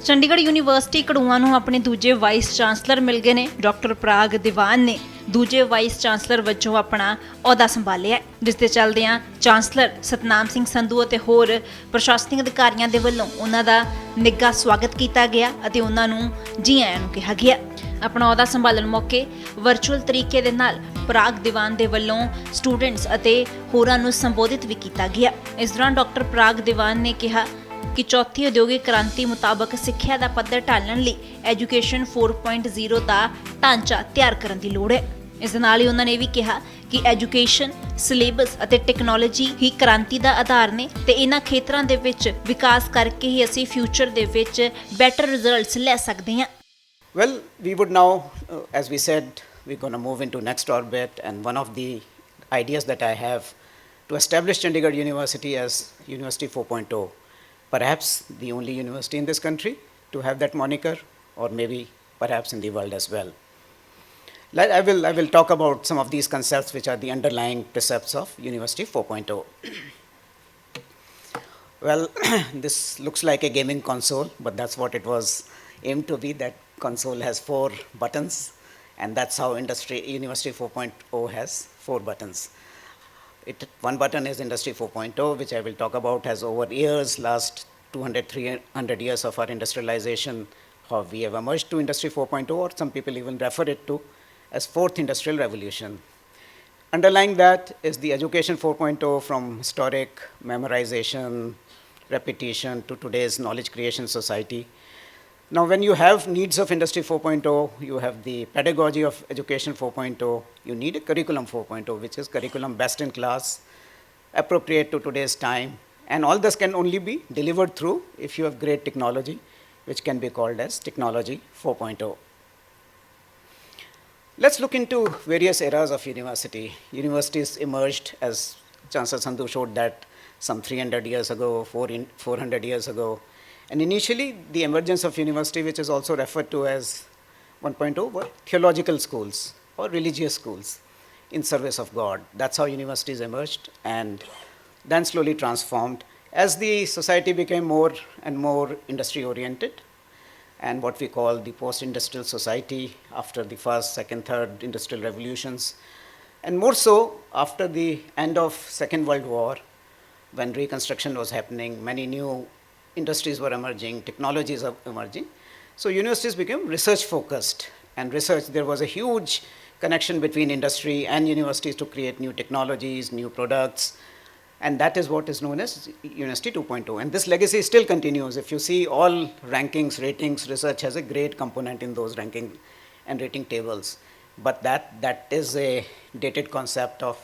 Chandigarh university Karua ਨੂੰ ਆਪਣੇ ਦੂਜੇ ਵਾਈਸ ਚਾਂਸਲਰ ਮਿਲ ਗਏ ਨੇ। ਡਾਕਟਰ ਪਰਾਗ ਦੀਵਾਨ ਨੇ ਦੂਜੇ ਵਾਈਸ ਚਾਂਸਲਰ ਵਜੋਂ ਆਪਣਾ ਅਹੁਦਾ ਸੰਭਾਲਿਆ, ਜਿਸ ਦੇ ਚੱਲਦਿਆਂ ਚਾਂਸਲਰ ਸਤਨਾਮ ਸਿੰਘ ਸੰਧੂ ਅਤੇ ਹੋਰ ਪ੍ਰਸ਼ਾਸਨਿਕ ਅਧਿਕਾਰੀਆਂ ਦੇ ਵੱਲੋਂ ਉਹਨਾਂ ਦਾ ਨਿੱਘਾ ਸਵਾਗਤ ਕੀਤਾ ਗਿਆ ਅਤੇ ਉਹਨਾਂ ਨੂੰ ਜੀ ਆਇਆਂ ਨੂੰ ਕਿਹਾ ਗਿਆ। ਆਪਣਾ ਅਹੁਦਾ ਸੰਭਾਲਣ ਮੌਕੇ ਵਰਚੁਅਲ ਤਰੀਕੇ ਦੇ ਨਾਲ ਪਰਾਗ ਦੀਵਾਨ ਦੇ ਵੱਲੋਂ ਸਟੂਡੈਂਟਸ ਅਤੇ ਹੋਰਾਂ ਨੂੰ ਸੰਬੋਧਿਤ ਵੀ ਕੀਤਾ ਗਿਆ। ਇਸ ਦੌਰਾਨ ਡਾਕਟਰ ਪਰਾਗ ਦੀਵਾਨ ਨੇ ਕਿਹਾ ਕਿ ਚੌਥੀ ਉਦਯੋਗਿਕ ਕ੍ਰਾਂਤੀ ਮੁਤਾਬਕ ਸਿੱਖਿਆ ਦਾ ਪੱਧਰ ਢਾਲਣ ਲਈ ਐਜੂਕੇਸ਼ਨ 4.0 ਦਾ ਢਾਂਚਾ ਤਿਆਰ ਕਰਨ ਦੀ ਲੋੜ ਹੈ। ਇਸ ਦੇ ਨਾਲ ਹੀ ਉਹਨਾਂ ਨੇ ਵੀ ਕਿਹਾ ਕਿ ਐਜੂਕੇਸ਼ਨ, ਸਿਲੇਬਸ ਅਤੇ ਟੈਕਨੋਲੋਜੀ ਹੀ ਕ੍ਰਾਂਤੀ ਦਾ ਆਧਾਰ ਨੇ ਤੇ ਇਹਨਾਂ ਖੇਤਰਾਂ ਦੇ ਵਿੱਚ ਵਿਕਾਸ ਕਰਕੇ ਹੀ ਅਸੀਂ ਫਿਊਚਰ ਦੇ ਵਿੱਚ ਬੈਟਰ ਰਿਜ਼ਲਟਸ ਲੈ ਸਕਦੇ ਹਾਂ। Well, we would now, as we said, we're going to move into next orbit, and one of the ideas that I have to establish Chandigarh University as University 4.0, perhaps the only university in this country to have that moniker, or maybe perhaps in the world as well. I will talk about some of these concepts which are the underlying precepts of University 4.0. Well, this looks like a gaming console, but that's what it was aimed to be. That console has 4 buttons, and that's how University 4.0 has 4 buttons. One button is Industry 4.0, which I will talk about, has over years, last 200-300 years of our industrialization, how we have emerged to Industry 4.0, or some people even refer it to as 4th Industrial Revolution. Underlying that is the Education 4.0, from historic memorization, repetition to today's knowledge creation society. Now, when you have needs of Industry 4.0, you have the pedagogy of Education 4.0, you need a Curriculum 4.0, which is curriculum best in class, appropriate to today's time, and all this can only be delivered through if you have great technology, which can be called as Technology 4.0. Let's look into various eras of university. Universities emerged, as Chancellor Sandhu showed that, some 300 years ago, 400 years ago. And initially, the emergence of university, which is also referred to as 1.0, were theological schools or religious schools in service of God. That's how universities emerged and then slowly transformed as the society became more and more industry-oriented, and what we call the post-industrial society after the first, second, third industrial revolutions, and more so after the end of Second World War, when Reconstruction was happening, many new industries were emerging, technologies are emerging. So universities became research focused, and research, there was a huge connection between industry and universities to create new technologies, new products, and that is what is known as University 2.0. And this legacy still continues. If you see all rankings, ratings, research has a great component in those ranking and rating tables. But that is a dated concept of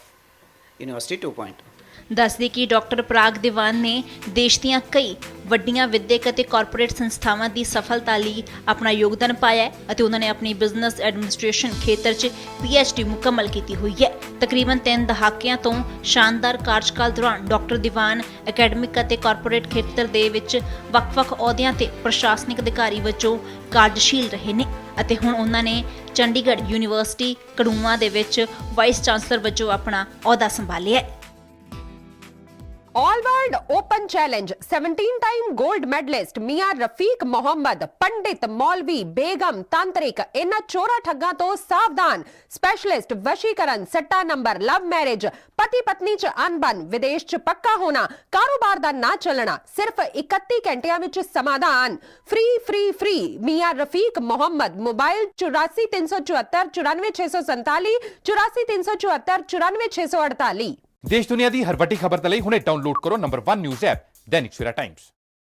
University 2.0. ਦੱਸਦੇ ਕਿ doctor ਪਰਾਗ ਦੀਵਾਨ ਨੇ ਦੇਸ਼ ਦੀਆਂ ਕਈ ਵੱਡੀਆਂ ਵਿਦਿਅਕ ਅਤੇ corporate ਸੰਸਥਾਵਾਂ ਦੀ ਸਫਲਤਾ ਲਈ ਆਪਣਾ ਯੋਗਦਾਨ ਪਾਇਆ ਹੈ ਅਤੇ ਉਹਨਾਂ ਨੇ ਆਪਣੀ ਬਿਜ਼ਨਸ ਐਡਮਿਨਿਸਟ੍ਰੇਸ਼ਨ ਖੇਤਰ 'ਚ PhD ਮੁਕੰਮਲ ਕੀਤੀ ਹੋਈ ਹੈ। ਤਕਰੀਬਨ 3 ਦਹਾਕਿਆਂ ਤੋਂ ਸ਼ਾਨਦਾਰ ਕਾਰਜਕਾਲ ਦੌਰਾਨ ਡਾਕਟਰ ਦੀਵਾਨ ਅਕੈਡਮਿਕ ਅਤੇ ਕਾਰਪੋਰੇਟ ਖੇਤਰ ਦੇ ਵਿੱਚ ਵੱਖ-ਵੱਖ ਅਹੁਦਿਆਂ ਤੇ ਪ੍ਰਸ਼ਾਸਨਿਕ ਅਧਿਕਾਰੀ ਵਜੋਂ ਕਾਰਜਸ਼ੀਲ ਰਹੇ ਨੇ ਅਤੇ ਹੁਣ ਉਹਨਾਂ ਨੇ ਚੰਡੀਗੜ੍ਹ ਯੂਨੀਵਰਸਿਟੀ ਕੜੂਆ ਦੇ ਵਿੱਚ ਵਾਈਸ ਚਾਂਸਲਰ ਵਜੋਂ ਆਪਣਾ ਅਹੁਦਾ ਸੰਭਾਲਿਆ ਹੈ। ऑल वर्ल्ड ओपन चैलेंज 17-टाइम गोल्ड मेडलिस्ट मियां रफीक मोहम्मद, पंडित, मौलवी, बेगम, तांत्रिक, इन्हां चोरा ठग्गां तो सावधान। स्पेशलिस्ट वशीकरण, सट्टा नंबर, लव मैरिज, पति पत्नी च अनबन, विदेश च पक्का होना, कारोबार दा ना चलना, सिर्फ 31 घंटियां विच समाधान। फ्री फ्री फ्री मियां रफीक मोहम्मद। मोबाइल 84 374 94 647 84 374 94 648। देश दुनिया की हर वड्डी खबर दे लई हुणे डाउनलोड करो number 1 news app Dainik Savera times.